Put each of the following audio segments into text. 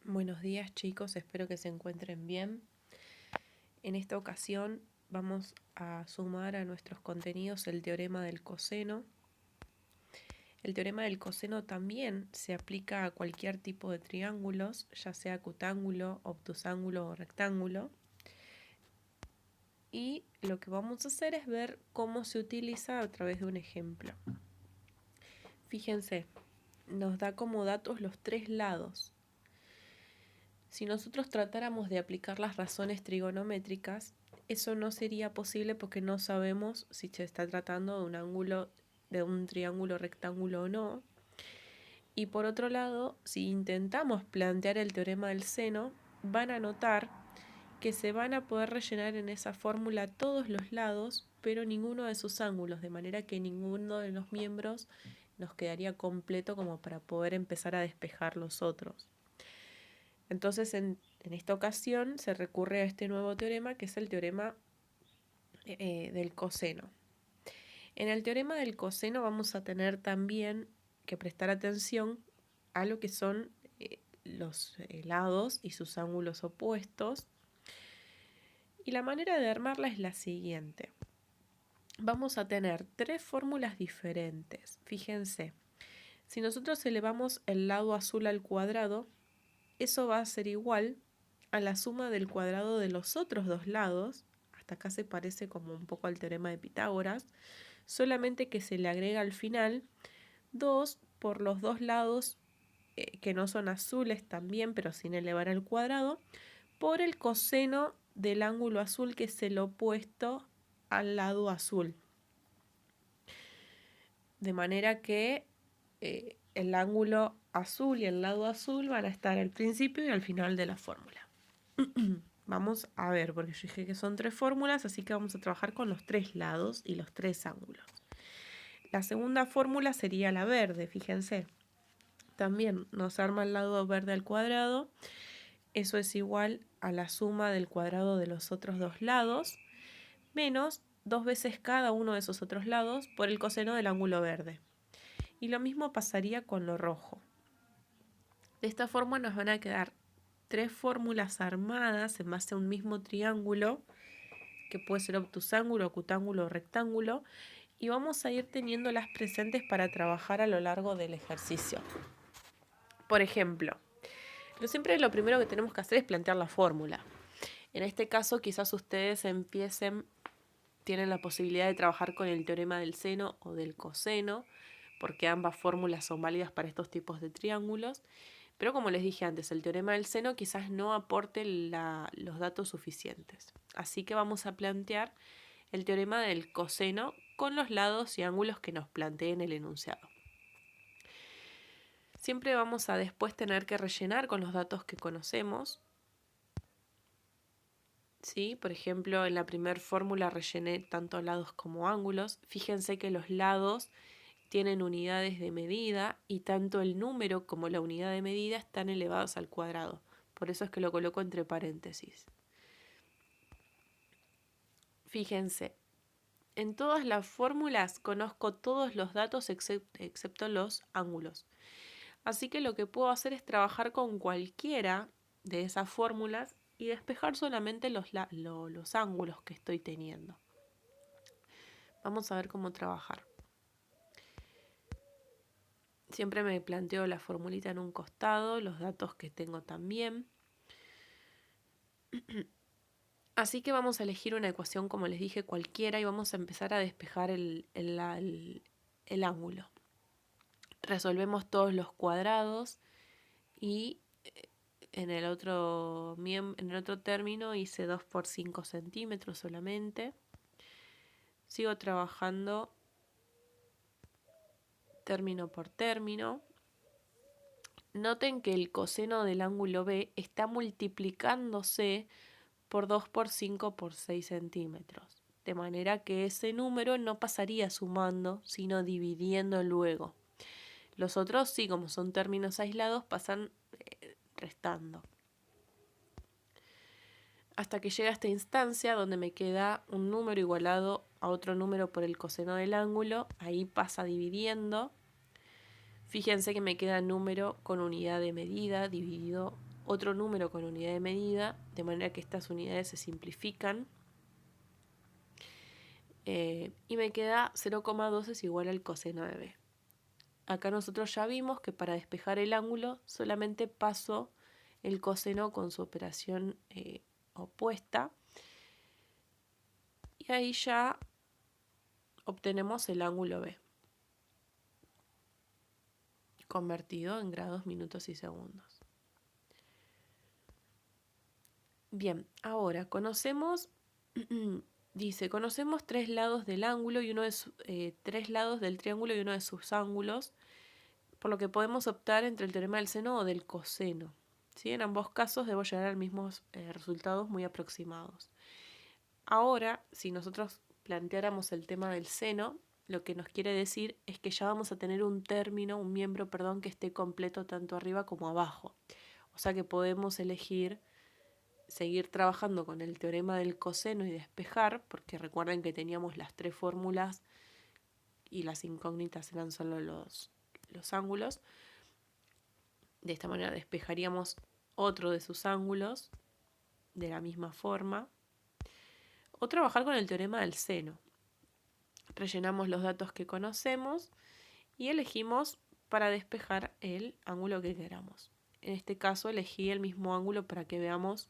Buenos días chicos, espero que se encuentren bien. En esta ocasión vamos a sumar a nuestros contenidos el teorema del coseno. El teorema del coseno también se aplica a cualquier tipo de triángulos, ya sea cutángulo, obtusángulo o rectángulo. Y lo que vamos a hacer es ver cómo se utiliza a través de un ejemplo. Fíjense, nos da como datos los tres lados. Si nosotros tratáramos de aplicar las razones trigonométricas, eso no sería posible porque no sabemos si se está tratando de un ángulo, de un triángulo rectángulo o no. Y por otro lado, si intentamos plantear el teorema del seno, van a notar que se van a poder rellenar en esa fórmula todos los lados, pero ninguno de sus ángulos, de manera que ninguno de los miembros nos quedaría completo como para poder empezar a despejar los otros. Entonces, en esta ocasión se recurre a este nuevo teorema, que es el teorema del coseno. En el teorema del coseno vamos a tener también que prestar atención a lo que son los lados y sus ángulos opuestos. Y la manera de armarla es la siguiente. Vamos a tener tres fórmulas diferentes. Fíjense, si nosotros elevamos el lado azul al cuadrado, eso va a ser igual a la suma del cuadrado de los otros dos lados. Hasta acá se parece como un poco al teorema de Pitágoras, solamente que se le agrega al final 2 por los dos lados que no son azules también, pero sin elevar al cuadrado, por el coseno del ángulo azul, que es el opuesto al lado azul. De manera que el ángulo azul y el lado azul van a estar al principio y al final de la fórmula. Vamos a ver, porque yo dije que son tres fórmulas, así que vamos a trabajar con los tres lados y los tres ángulos. La segunda fórmula sería la verde, fíjense. También nos arma el lado verde al cuadrado. Eso es igual a la suma del cuadrado de los otros dos lados, menos 2 veces cada uno de esos otros lados por el coseno del ángulo verde. Y lo mismo pasaría con lo rojo. De esta forma nos van a quedar tres fórmulas armadas en base a un mismo triángulo, que puede ser obtusángulo, cutángulo o rectángulo, y vamos a ir teniéndolas presentes para trabajar a lo largo del ejercicio. Por ejemplo, siempre lo primero que tenemos que hacer es plantear la fórmula. En este caso, quizás ustedes tienen la posibilidad de trabajar con el teorema del seno o del coseno, porque ambas fórmulas son válidas para estos tipos de triángulos. Pero como les dije antes, el teorema del seno quizás no aporte los datos suficientes. Así que vamos a plantear el teorema del coseno con los lados y ángulos que nos plantee en el enunciado. Siempre vamos a después tener que rellenar con los datos que conocemos. ¿Sí? Por ejemplo, en la primera fórmula rellené tanto lados como ángulos. Fíjense que los lados tienen unidades de medida y tanto el número como la unidad de medida están elevados al cuadrado. Por eso es que lo coloco entre paréntesis. Fíjense, en todas las fórmulas conozco todos los datos excepto los ángulos. Así que lo que puedo hacer es trabajar con cualquiera de esas fórmulas y despejar solamente los ángulos que estoy teniendo. Vamos a ver cómo trabajar. Siempre me planteo la formulita en un costado, los datos que tengo también. Así que vamos a elegir una ecuación, como les dije, cualquiera, y vamos a empezar a despejar el ángulo. Resolvemos todos los cuadrados y en el otro término hice 2 por 5 centímetros solamente. Sigo trabajando término por término. Noten que el coseno del ángulo B está multiplicándose por 2 por 5 por 6 centímetros. De manera que ese número no pasaría sumando, sino dividiendo luego. Los otros sí, como son términos aislados, pasan restando. Hasta que llega a esta instancia donde me queda un número igualado a otro número por el coseno del ángulo. Ahí pasa dividiendo. Fíjense que me queda número con unidad de medida dividido otro número con unidad de medida, de manera que estas unidades se simplifican. Y me queda 0,2 es igual al coseno de b. Acá nosotros ya vimos que para despejar el ángulo solamente paso el coseno con su operación opuesta. Y ahí ya obtenemos el ángulo B, convertido en grados, minutos y segundos. Bien, ahora conocemos, dice, conocemos tres lados del ángulo y tres lados del triángulo y uno de sus ángulos, por lo que podemos optar entre el teorema del seno o del coseno. ¿Sí? En ambos casos debo llegar a los mismos resultados muy aproximados. Ahora, si nosotros planteáramos el tema del seno, lo que nos quiere decir es que ya vamos a tener un miembro, que esté completo tanto arriba como abajo. O sea que podemos elegir seguir trabajando con el teorema del coseno y despejar, porque recuerden que teníamos las tres fórmulas y las incógnitas eran solo los ángulos. De esta manera despejaríamos otro de sus ángulos de la misma forma. O trabajar con el teorema del seno. Rellenamos los datos que conocemos y elegimos para despejar el ángulo que queramos. En este caso elegí el mismo ángulo para que veamos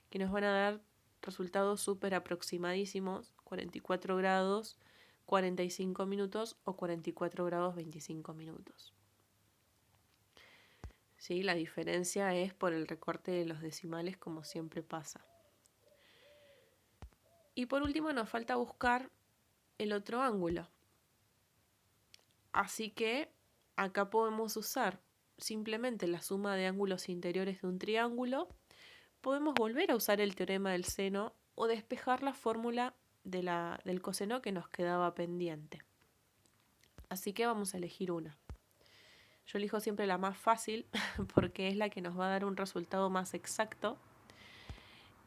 que nos van a dar resultados súper aproximadísimos, 44 grados 45 minutos o 44 grados 25 minutos. ¿Sí? La diferencia es por el recorte de los decimales, como siempre pasa. Y por último nos falta buscar el otro ángulo. Así que acá podemos usar simplemente la suma de ángulos interiores de un triángulo. Podemos volver a usar el teorema del seno o despejar la fórmula del coseno que nos quedaba pendiente. Así que vamos a elegir una. Yo elijo siempre la más fácil porque es la que nos va a dar un resultado más exacto.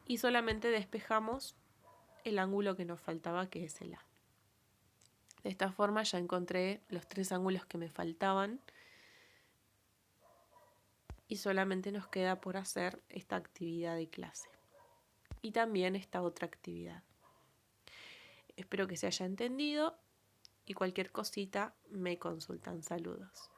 Y solamente despejamos el ángulo que nos faltaba, que es el A. De esta forma ya encontré los tres ángulos que me faltaban y solamente nos queda por hacer esta actividad de clase y también esta otra actividad. Espero que se haya entendido y cualquier cosita me consultan. Saludos.